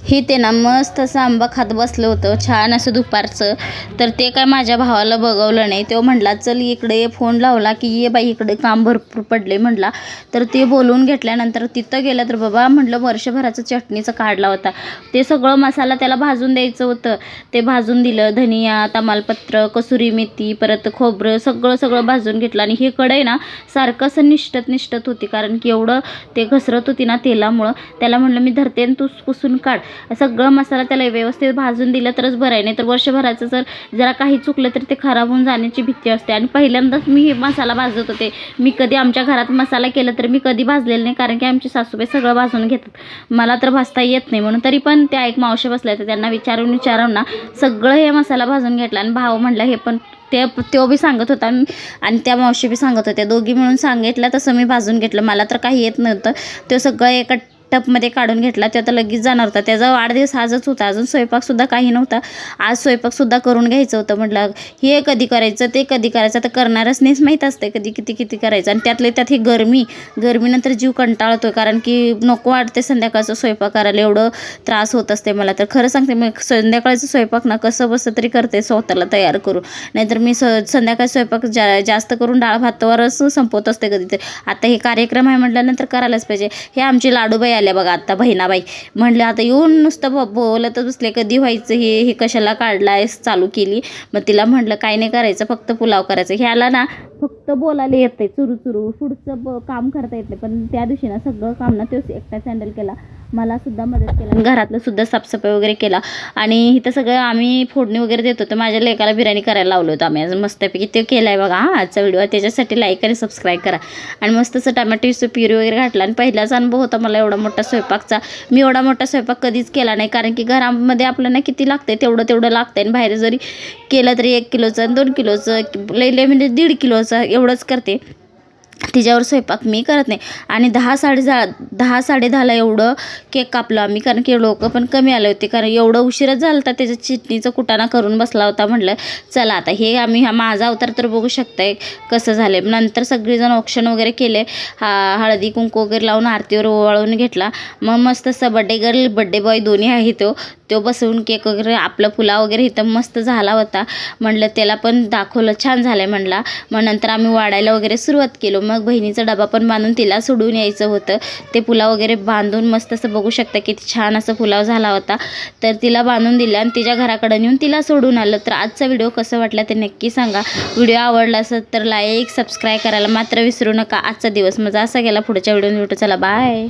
हे ते ना मस्त असं आंबा खात बसलं होतं छान असं दुपारचं. तर ते काय माझ्या भावाला बघवलं नाही. तो म्हटला चल इकडे, फोन लावला की ये बाई इकडे काम भरपूर पडले म्हटला. तर ते बोलवून घेतल्यानंतर तिथं गेलं तर बाबा म्हटलं वर्षभराचं चटणीचं काढला होता. ते सगळं मसाला त्याला भाजून द्यायचं होतं. ते भाजून दिलं. धनिया, तमालपत्र, कसुरी मेथी, परत खोबरं सगळं भाजून घेतलं. आणि हे कढई ना सारखं असं निष्ठत होती, कारण की एवढं ते घसरत होती ना तेलामुळं. त्याला म्हटलं मी धरते आणि तू पुसून काढ. सगळं मसाला त्याला व्यवस्थित भाजून दिलं तरच बरं आहे. नाही तर वर्षभराचं जरा काही चुकलं तर ते खराब होऊन जाण्याची भीती असते. आणि पहिल्यांदाच मी हे मसाला भाजत होते. मी कधी आमच्या घरात मसाला केला तर मी कधी भाजलेलं नाही, कारण की आमची सासूबाई सगळं भाजून घेतात. मला तर भाजता येत नाही म्हणून. तरी पण त्या एक मावशी बसल्या तर त्यांना विचारून ना सगळं हे मसाला भाजून घेतला. आणि भाऊ म्हटलं हे पण तो बी सांगत होता आणि त्या मावशी बी सांगत होत्या. दोघी मिळून सांगितलं तसं मी भाजून घेतलं. मला तर काही येत नव्हतं. ते सगळं एका टपमध्ये काढून घेतला. ते आता लगेच जाणार होता. त्याचा वाढदिवस आजच होता. अजून स्वयंपाकसुद्धा काही नव्हता. आज स्वयंपाकसुद्धा करून घ्यायचं होतं. म्हटलं हे कधी करायचं ते कधी करायचं, तर करणारच नाहीच माहीत असते कधी किती करायचं. आणि त्यातले त्यात ही गरमीनंतर जीव कंटाळतो, कारण की नको वाटते संध्याकाळचं स्वयंपाक करायला. एवढं त्रास होत असते मला. तर खरं सांगते मग संध्याकाळचं स्वयंपाक ना कसं बसं तरी करते स्वतःला तयार करून. नाहीतर मी संध्याकाळी स्वयंपाक जास्त करून डाळ भातावरच संपवत असते कधीतरी. आता हे कार्यक्रम आहे म्हटल्यानंतर करायलाच पाहिजे. हे आमची लाडूबाई आल्या बघा आता, बहिणाबाई. म्हणलं आता येऊन नुसतं बोलतच बसले, कधी व्हायचं हे कशाला काढलाय चालू केली. मग तिला म्हटलं काय नाही करायचं, फक्त पुलाव करायचं. ह्याला ना फक्त बोलायला येते चुरू पुढचं काम करता येत नाही. पण त्या दिवशी ना सगळं काम ना तो एकटाच हँडल केला. मला सुद्धा मदत केला. घरातलं सुद्धा साफसफाई वगैरे केला. आणि इथं सगळं आम्ही फोडणी वगैरे देत होतो. माझ्या लेकाला बिर्याणी करायला लावलं होतं आम्ही आज मस्तपैकी. ते केलं आहे बघा आजचा व्हिडिओ. त्याच्यासाठी लाईक आणि सबस्क्राईब करा. आणि मस्त असं टमॅटोचं प्युरी वगैरे घातला. आणि पहिलाच अनुभव होता मला एवढा मोठा स्वयंपाकचा. मी एवढा मोठा स्वयंपाक कधीच केला नाही, कारण की घरामध्ये आपल्याला किती लागते तेवढं लागतं. आणि बाहेर जरी केलं तरी 1 किलोचं 2 किलोचं लई म्हणजे 1.5 किलोचं एवढंच करते. तिच्यावर स्वयंपाक मी करत नाही. आणि 10-10:30 एवढं केक कापलं आम्ही, कारण की लोकं पण कमी आले होते. कारण एवढं उशीरच झाला होता. त्याच्या चटणीचं कुटाणा करून बसला होता. म्हटलं चला आता हे आम्ही माझा अवतार तर बघू शकताय कसं झालं. नंतर सगळेजण औक्षण वगैरे केले. हळदी कुंकू वगैरे लावून आरतीवर ओवाळून घेतला. मग मस्त असं बड्डे गर्ल बड्डे बॉय दोन्ही आहे तो बसवून केक वगैरे आपला पुलाव वगैरे इथं मस्त झाला होता. म्हटलं त्याला पण दाखवलं छान झालं आहे म्हणला. मग नंतर आम्ही वाढायला वगैरे सुरुवात केलो. मग बहिणीचा डबा पण बांधून तिला सोडून यायचं होतं. ते पुलाव वगैरे बांधून मस्त असं बघू शकता किती छान असं पुलाव झाला होता. तर तिला बांधून दिलं आणि तिच्या घराकडे नेऊन तिला सोडून आलं. तर आजचा व्हिडिओ कसं वाटला ते नक्की सांगा. व्हिडिओ आवडला असेल तर लाईक सबस्क्राईब करायला मात्र विसरू नका. आजचा दिवस माझा असा गेला. पुढच्या व्हिडिओ भेटू. चला बाय.